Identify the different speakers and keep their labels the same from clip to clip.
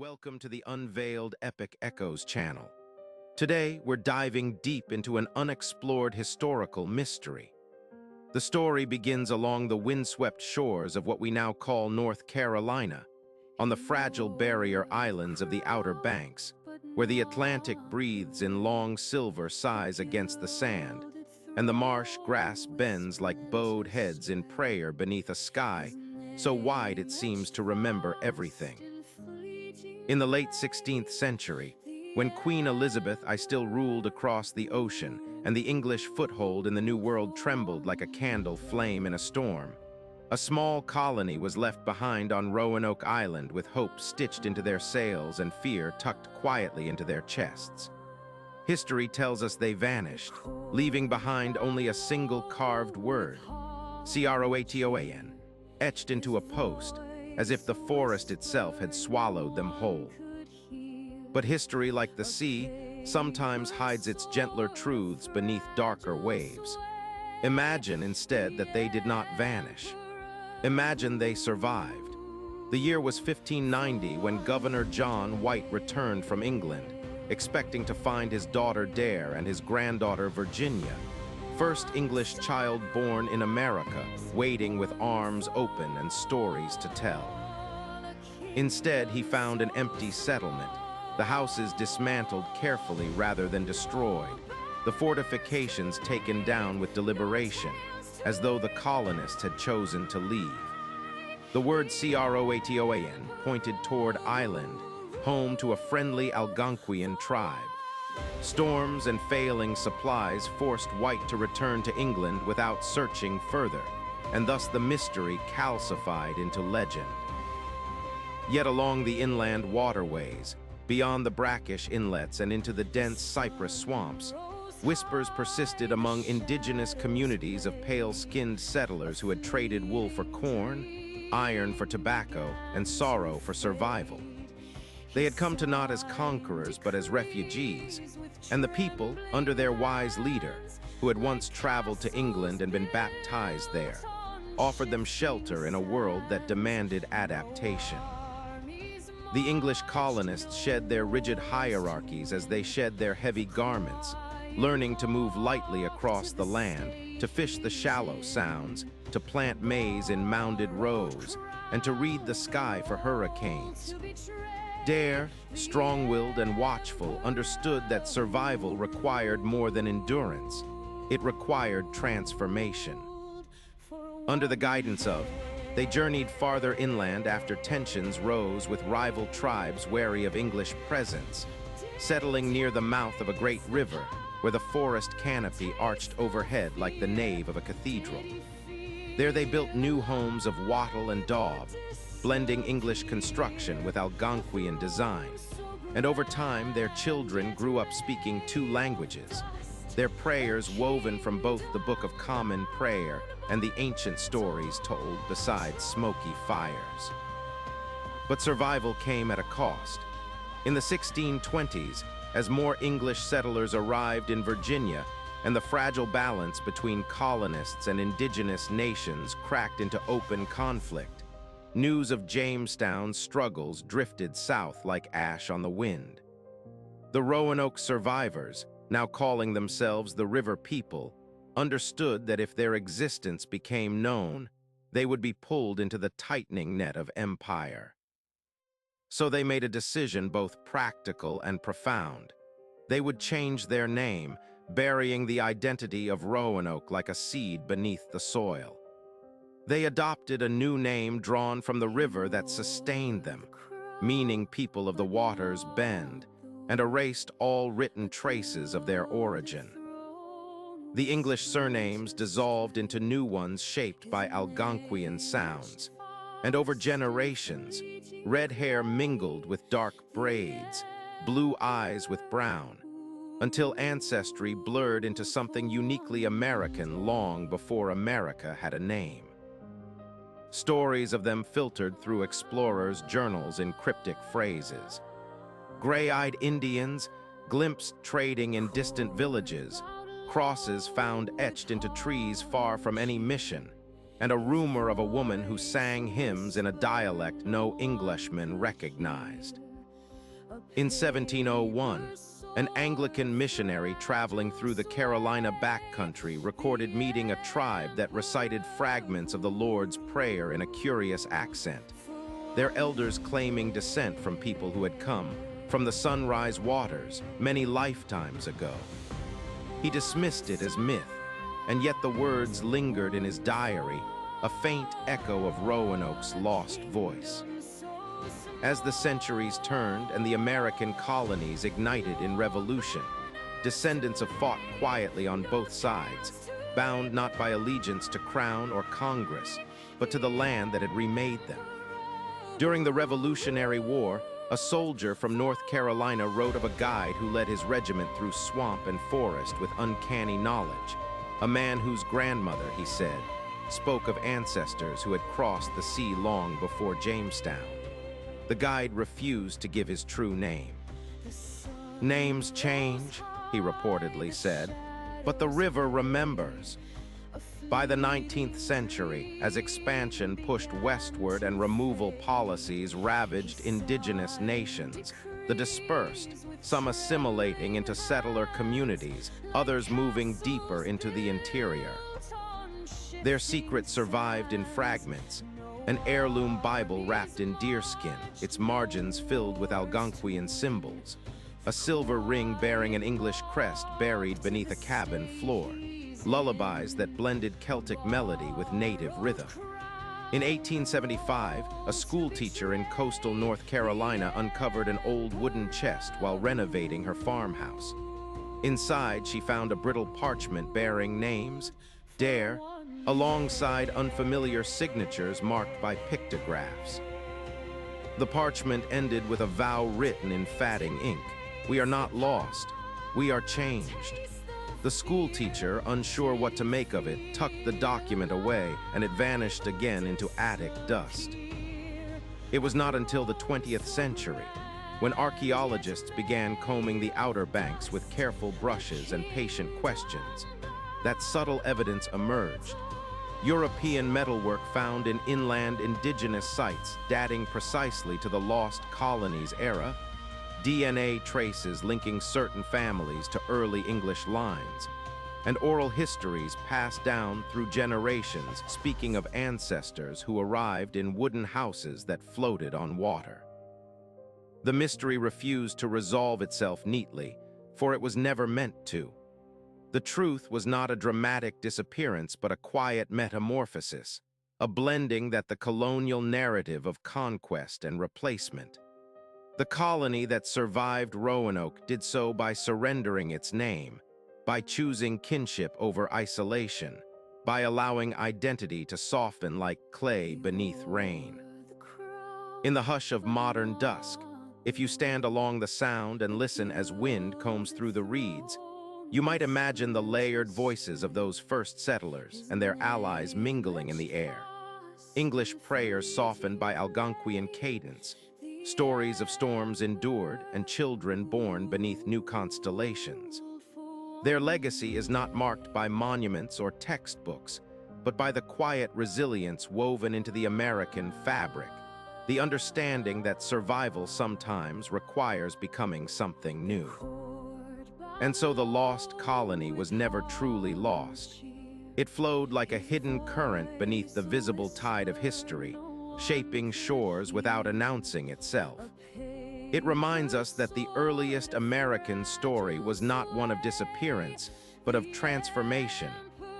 Speaker 1: Welcome to the Unveiled Epic Echoes channel. Today, we're diving deep into an unexplored historical mystery. The story begins along the windswept shores of what we now call North Carolina, on the fragile barrier islands of the Outer Banks, where the Atlantic breathes in long silver sighs against the sand, and the marsh grass bends like bowed heads in prayer beneath a sky so wide it seems to remember everything. In the late 16th century, when Queen Elizabeth I still ruled across the ocean and the English foothold in the New World trembled like a candle flame in a storm, a small colony was left behind on Roanoke Island with hope stitched into their sails and fear tucked quietly into their chests. History tells us they vanished, leaving behind only a single carved word, Croatoan, etched into a post, as if the forest itself had swallowed them whole. But history, like the sea, sometimes hides its gentler truths beneath darker waves. Imagine instead that they did not vanish. Imagine they survived. The year was 1590 when Governor John White returned from England, expecting to find his daughter Dare and his granddaughter Virginia, first English child born in America, waiting with arms open and stories to tell. Instead, he found an empty settlement, the houses dismantled carefully rather than destroyed, the fortifications taken down with deliberation, as though the colonists had chosen to leave. The word Croatoan pointed toward Island, home to a friendly Algonquian tribe. Storms and failing supplies forced White to return to England without searching further, and thus the mystery calcified into legend. Yet along the inland waterways, beyond the brackish inlets and into the dense cypress swamps, whispers persisted among indigenous communities of pale-skinned settlers who had traded wool for corn, iron for tobacco, and sorrow for survival. They had come to not as conquerors but as refugees, and the people, under their wise leader, who had once traveled to England and been baptized there, offered them shelter in a world that demanded adaptation. The English colonists shed their rigid hierarchies as they shed their heavy garments, learning to move lightly across the land, to fish the shallow sounds, to plant maize in mounded rows, and to read the sky for hurricanes. Dare, strong-willed and watchful, understood that survival required more than endurance. It required transformation. Under the guidance of, they journeyed farther inland after tensions rose with rival tribes wary of English presence, settling near the mouth of a great river where the forest canopy arched overhead like the nave of a cathedral. There they built new homes of wattle and daub, blending English construction with Algonquian design. And over time, their children grew up speaking two languages, their prayers woven from both the Book of Common Prayer and the ancient stories told beside smoky fires. But survival came at a cost. In the 1620s, as more English settlers arrived in Virginia, and the fragile balance between colonists and indigenous nations cracked into open conflict, news of Jamestown's struggles drifted south like ash on the wind. The Roanoke survivors, now calling themselves the River People, understood that if their existence became known, they would be pulled into the tightening net of empire. So they made a decision both practical and profound. They would change their name, burying the identity of Roanoke like a seed beneath the soil. They adopted a new name drawn from the river that sustained them, meaning people of the water's bend, and erased all written traces of their origin. The English surnames dissolved into new ones shaped by Algonquian sounds, and over generations, red hair mingled with dark braids, blue eyes with brown, until ancestry blurred into something uniquely American long before America had a name. Stories of them filtered through explorers' journals in cryptic phrases. Gray-eyed Indians, glimpsed trading in distant villages, crosses found etched into trees far from any mission, and a rumor of a woman who sang hymns in a dialect no Englishman recognized. In 1701, an Anglican missionary traveling through the Carolina backcountry recorded meeting a tribe that recited fragments of the Lord's Prayer in a curious accent, their elders claiming descent from people who had come from the sunrise waters many lifetimes ago. He dismissed it as myth, and yet the words lingered in his diary, a faint echo of Roanoke's lost voice. As the centuries turned and the American colonies ignited in revolution, descendants have fought quietly on both sides, bound not by allegiance to crown or Congress, but to the land that had remade them. During the Revolutionary War, a soldier from North Carolina wrote of a guide who led his regiment through swamp and forest with uncanny knowledge, a man whose grandmother, he said, spoke of ancestors who had crossed the sea long before Jamestown. The guide refused to give his true name. "Names change," he reportedly said, "but the river remembers." By the 19th century, as expansion pushed westward and removal policies ravaged indigenous nations, the dispersed, some assimilating into settler communities, others moving deeper into the interior. Their secrets survived in fragments, an heirloom Bible wrapped in deerskin, its margins filled with Algonquian symbols, a silver ring bearing an English crest buried beneath a cabin floor, lullabies that blended Celtic melody with native rhythm. In 1875, a schoolteacher in coastal North Carolina uncovered an old wooden chest while renovating her farmhouse. Inside, she found a brittle parchment bearing names, dare, alongside unfamiliar signatures marked by pictographs. The parchment ended with a vow written in fatting ink. "We are not lost. We are changed." The schoolteacher, unsure what to make of it, tucked the document away, and it vanished again into attic dust. It was not until the 20th century, when archaeologists began combing the Outer Banks with careful brushes and patient questions, that subtle evidence emerged. European metalwork found in inland indigenous sites dating precisely to the lost colonies era, DNA traces linking certain families to early English lines, and oral histories passed down through generations speaking of ancestors who arrived in wooden houses that floated on water. The mystery refused to resolve itself neatly, for it was never meant to. The truth was not a dramatic disappearance, but a quiet metamorphosis, a blending that the colonial narrative of conquest and replacement. The colony that survived Roanoke did so by surrendering its name, by choosing kinship over isolation, by allowing identity to soften like clay beneath rain. In the hush of modern dusk, if you stand along the sound and listen as wind combs through the reeds, you might imagine the layered voices of those first settlers and their allies mingling in the air. English prayers softened by Algonquian cadence, stories of storms endured and children born beneath new constellations. Their legacy is not marked by monuments or textbooks, but by the quiet resilience woven into the American fabric, the understanding that survival sometimes requires becoming something new. And so the lost colony was never truly lost. It flowed like a hidden current beneath the visible tide of history, shaping shores without announcing itself. It reminds us that the earliest American story was not one of disappearance, but of transformation,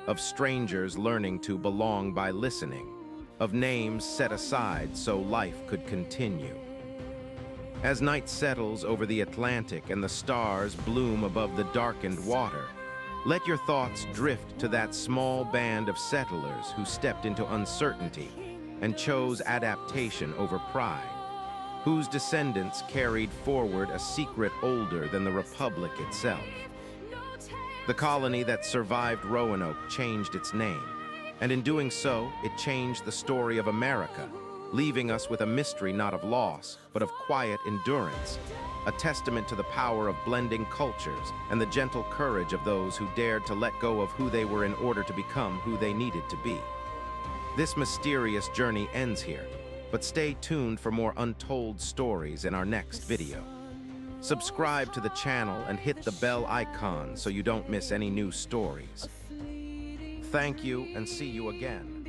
Speaker 1: of strangers learning to belong by listening, of names set aside so life could continue. As night settles over the Atlantic and the stars bloom above the darkened water, let your thoughts drift to that small band of settlers who stepped into uncertainty and chose adaptation over pride, whose descendants carried forward a secret older than the Republic itself. The colony that survived Roanoke changed its name, and in doing so, it changed the story of America, leaving us with a mystery not of loss, but of quiet endurance, a testament to the power of blending cultures and the gentle courage of those who dared to let go of who they were in order to become who they needed to be. This mysterious journey ends here, but stay tuned for more untold stories in our next video. Subscribe to the channel and hit the bell icon so you don't miss any new stories. Thank you and see you again.